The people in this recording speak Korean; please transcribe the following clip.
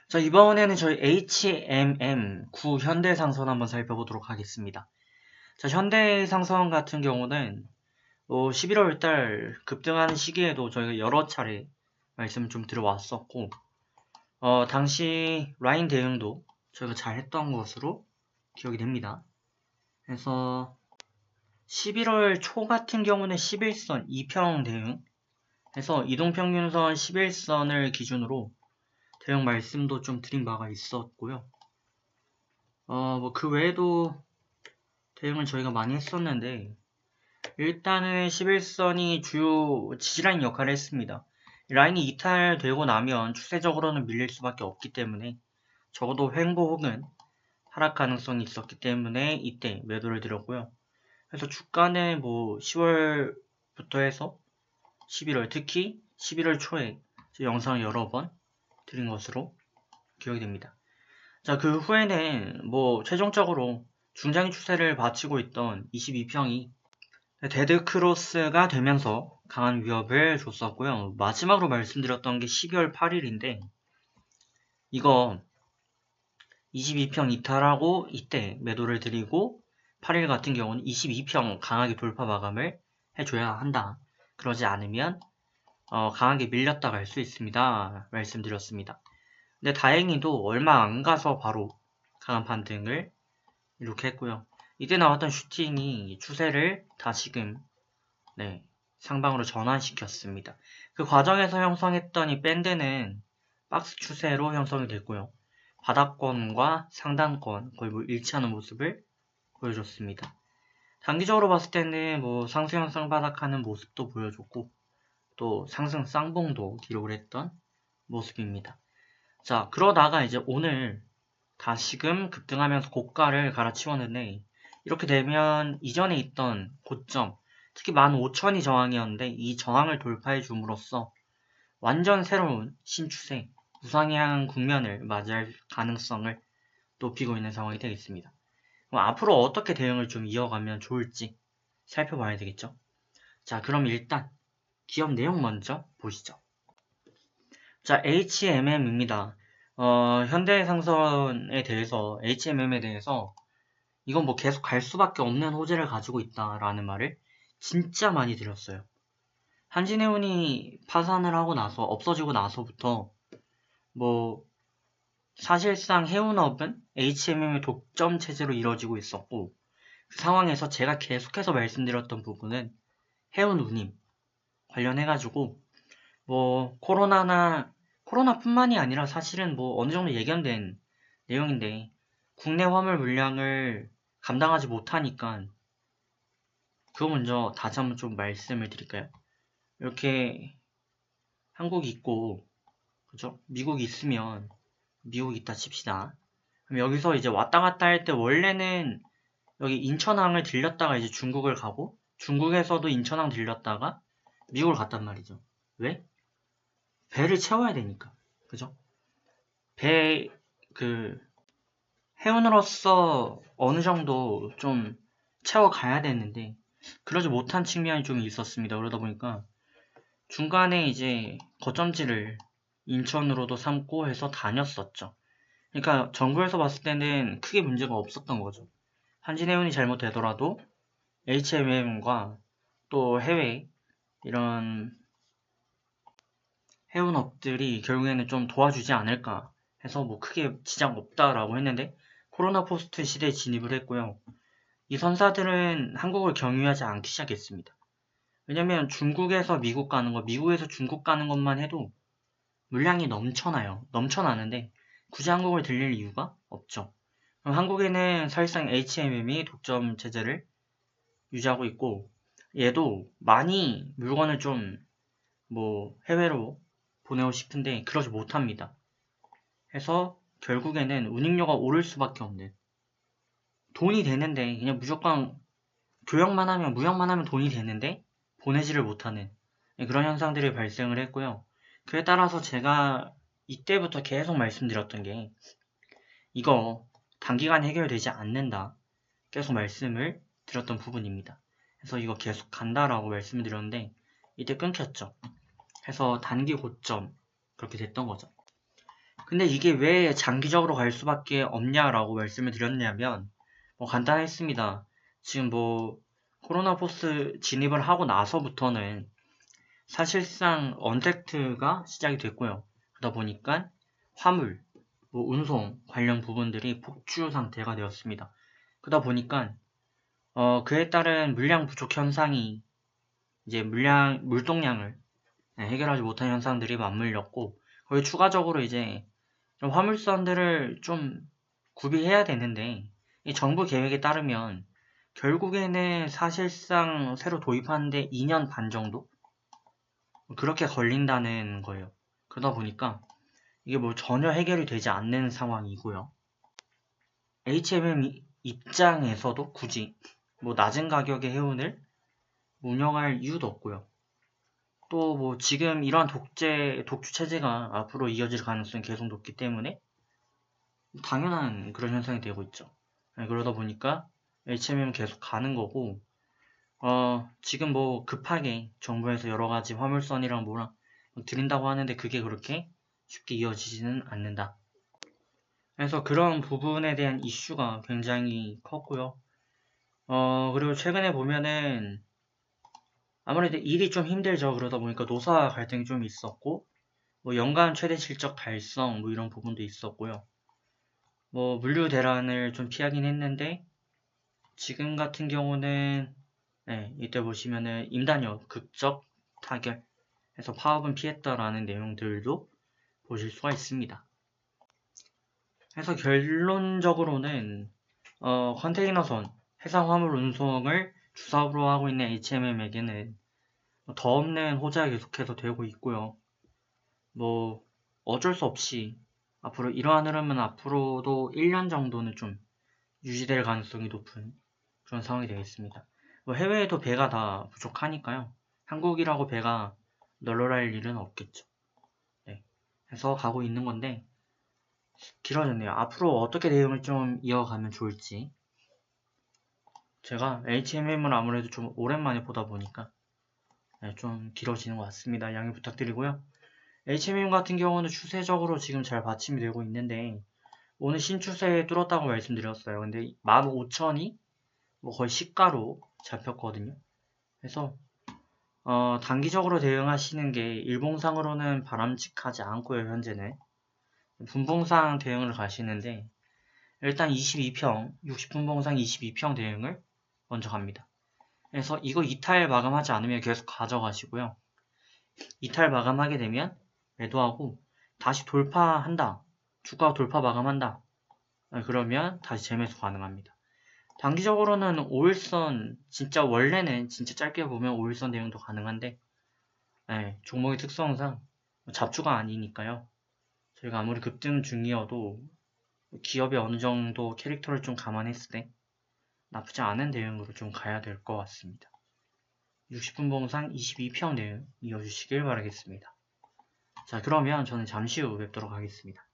자, 이번에는 저희 HMM9 현대상선 한번 살펴보도록 하겠습니다. 자, 현대상선 같은 경우는 11월 달 급등하는 시기에도 저희가 여러 차례 말씀 좀 드려왔었고, 당시 라인 대응도 저희가 잘 했던 것으로 기억이 됩니다. 그래서 11월 초 같은 경우는 11선 2평 대응, 해서 이동평균선 11선을 기준으로 대응 말씀도 좀 드린 바가 있었고요. 뭐 그 외에도 대응을 저희가 많이 했었는데, 일단은 11선이 주요 지지라인 역할을 했습니다. 라인이 이탈되고 나면 추세적으로는 밀릴 수밖에 없기 때문에 적어도 횡보 혹은 하락 가능성이 있었기 때문에 이때 매도를 드렸고요. 그래서 주가는 뭐 10월부터 해서 11월, 특히 11월 초에 영상을 여러 번 드린 것으로 기억이 됩니다. 자, 그 후에는 뭐 최종적으로 중장기 추세를 바치고 있던 22평이 데드크로스가 되면서 강한 위협을 줬었고요. 마지막으로 말씀드렸던 게 12월 8일인데 이거 22평 이탈하고 이때 매도를 드리고 8일 같은 경우는 22평 강하게 돌파 마감을 해줘야 한다. 그러지 않으면 강하게 밀렸다 갈 수 있습니다. 말씀드렸습니다. 근데 다행히도 얼마 안 가서 바로 강한 반등을 이렇게 했고요. 이때 나왔던 슈팅이 추세를 다시금 상방으로 전환시켰습니다. 그 과정에서 형성했던 이 밴드는 박스 추세로 형성이 됐고요. 바닥권과 상단권 거의 뭐 일치하는 모습을 보여줬습니다. 단기적으로 봤을 때는 뭐 상승형 쌍바닥하는 모습도 보여줬고 또 상승 쌍봉도 기록을 했던 모습입니다. 자, 그러다가 이제 오늘 다시금 급등하면서 고가를 갈아치웠는데 이렇게 되면 이전에 있던 고점, 특히 15,000이 저항이었는데 이 저항을 돌파해 줌으로써 완전 새로운 신추세, 우상향 국면을 맞이할 가능성을 높이고 있는 상황이 되겠습니다. 그럼 앞으로 어떻게 대응을 좀 이어가면 좋을지 살펴봐야 되겠죠. 자, 그럼 일단 기업 내용 먼저 보시죠. 자, HMM입니다. 현대상선에 대해서, HMM에 대해서 이건 뭐 계속 갈 수밖에 없는 호재를 가지고 있다라는 말을 진짜 많이 들었어요. 한진해운이 파산을 하고 나서, 없어지고 나서부터 뭐 사실상 해운업은 HMM의 독점 체제로 이루어지고 있었고, 그 상황에서 제가 계속해서 말씀드렸던 부분은 해운운임 관련해가지고 뭐 코로나뿐만이 아니라 사실은 뭐 어느 정도 예견된 내용인데 국내 화물 물량을 감당하지 못하니까 그거 먼저 다시 한번 좀 말씀을 드릴까요? 이렇게 한국이 있고 그죠? 미국이 있으면 미국이 있다 칩시다. 그럼 여기서 이제 왔다 갔다 할 때 원래는 여기 인천항을 들렸다가 이제 중국을 가고 중국에서도 인천항 들렸다가 미국을 갔단 말이죠. 왜? 배를 채워야 되니까. 그죠? 배, 그, 해운으로서 어느 정도 좀 채워가야 되는데, 그러지 못한 측면이 좀 있었습니다. 그러다 보니까 중간에 이제 거점지를 인천으로도 삼고 해서 다녔었죠. 그러니까 정부에서 봤을 때는 크게 문제가 없었던 거죠. 한진해운이 잘못되더라도 HMM과 또 해외 이런 해운업들이 결국에는 좀 도와주지 않을까 해서 뭐 크게 지장 없다라고 했는데 코로나 포스트 시대에 진입을 했고요. 이 선사들은 한국을 경유하지 않기 시작했습니다. 왜냐면 중국에서 미국 가는 거, 미국에서 중국 가는 것만 해도 물량이 넘쳐나요. 넘쳐나는데 굳이 한국을 들릴 이유가 없죠. 그럼 한국에는 사실상 HMM이 독점 체제를 유지하고 있고 얘도 많이 물건을 좀 뭐 해외로 보내고 싶은데 그러지 못합니다. 해서 결국에는 운임료가 오를 수밖에 없는 돈이 되는데 그냥 무조건 교역만 하면 무역만 하면 돈이 되는데 보내지를 못하는 그런 현상들이 발생을 했고요. 그에 따라서 제가 이때부터 계속 말씀드렸던 게 이거 단기간 해결되지 않는다 계속 말씀을 드렸던 부분입니다. 그래서 이거 계속 간다라고 말씀을 드렸는데 이때 끊겼죠. 해서 단기 고점 그렇게 됐던 거죠. 근데 이게 왜 장기적으로 갈 수밖에 없냐라고 말씀을 드렸냐면, 뭐 간단했습니다. 지금 뭐 코로나 포스 진입을 하고 나서부터는 사실상 언택트가 시작이 됐고요. 그러다 보니까 화물, 뭐 운송 관련 부분들이 폭주 상태가 되었습니다. 그러다 보니까 그에 따른 물량 부족 현상이 이제 물동량을 해결하지 못한 현상들이 맞물렸고, 거기 추가적으로 이제 좀 화물선들을 좀 구비해야 되는데, 이 정부 계획에 따르면 결국에는 사실상 새로 도입하는데 2년 반 정도? 그렇게 걸린다는 거예요. 그러다 보니까 이게 뭐 전혀 해결이 되지 않는 상황이고요. HMM 입장에서도 굳이 뭐 낮은 가격의 해운을 운영할 이유도 없고요. 또 뭐 지금 이러한 독주 체제가 앞으로 이어질 가능성이 계속 높기 때문에 당연한 그런 현상이 되고 있죠. 그러다 보니까 HMM 계속 가는 거고, 지금 뭐 급하게 정부에서 여러 가지 화물선이랑 뭐랑 드린다고 하는데 그게 그렇게 쉽게 이어지지는 않는다. 그래서 그런 부분에 대한 이슈가 굉장히 컸고요. 그리고 최근에 보면은 아무래도 일이 좀 힘들죠. 그러다 보니까 노사 갈등이 좀 있었고, 뭐 연간 최대 실적 달성 뭐 이런 부분도 있었고요. 뭐 물류 대란을 좀 피하긴 했는데 지금 같은 경우는 이때 보시면은 임단료 극적 타결해서 파업은 피했다라는 내용들도 보실 수가 있습니다. 그래서 결론적으로는 컨테이너선 해상 화물 운송을 주사업으로 하고 있는 HMM에게는 더 없는 호재가 계속해서 되고 있고요. 뭐 어쩔 수 없이 앞으로 이러한 흐름은 앞으로도 1년 정도는 좀 유지될 가능성이 높은 그런 상황이 되겠습니다. 뭐 해외에도 배가 다 부족하니까요. 한국이라고 배가 널널할 일은 없겠죠. 네. 해서 가고 있는 건데 길어졌네요. 앞으로 어떻게 대응을 좀 이어가면 좋을지. 제가 HMM을 아무래도 좀 오랜만에 보다 보니까 좀 길어지는 것 같습니다. 양해 부탁드리고요. HMM 같은 경우는 추세적으로 지금 잘 받침이 되고 있는데 오늘 신추세 뚫었다고 말씀드렸어요. 근데 15,000이 뭐 거의 시가로 잡혔거든요. 그래서 단기적으로 대응하시는 게 일봉상으로는 바람직하지 않고요. 현재는 분봉상 대응을 가시는데 일단 22평 60분봉상 22평 대응을 먼저 갑니다. 그래서 이거 이탈 마감하지 않으면 계속 가져가시고요. 이탈 마감하게 되면 매도하고 다시 돌파한다. 주가 돌파 마감한다. 그러면 다시 재매수 가능합니다. 단기적으로는 5일선 진짜 원래는 진짜 짧게 보면 5일선 대응도 가능한데 종목의 특성상 잡주가 아니니까요. 저희가 아무리 급등 중이어도 기업의 어느 정도 캐릭터를 좀 감안했을 때 나쁘지 않은 대응으로 좀 가야 될 것 같습니다. 60분 봉상 22평 대응 이어주시길 바라겠습니다. 자, 그러면 저는 잠시 후 뵙도록 하겠습니다.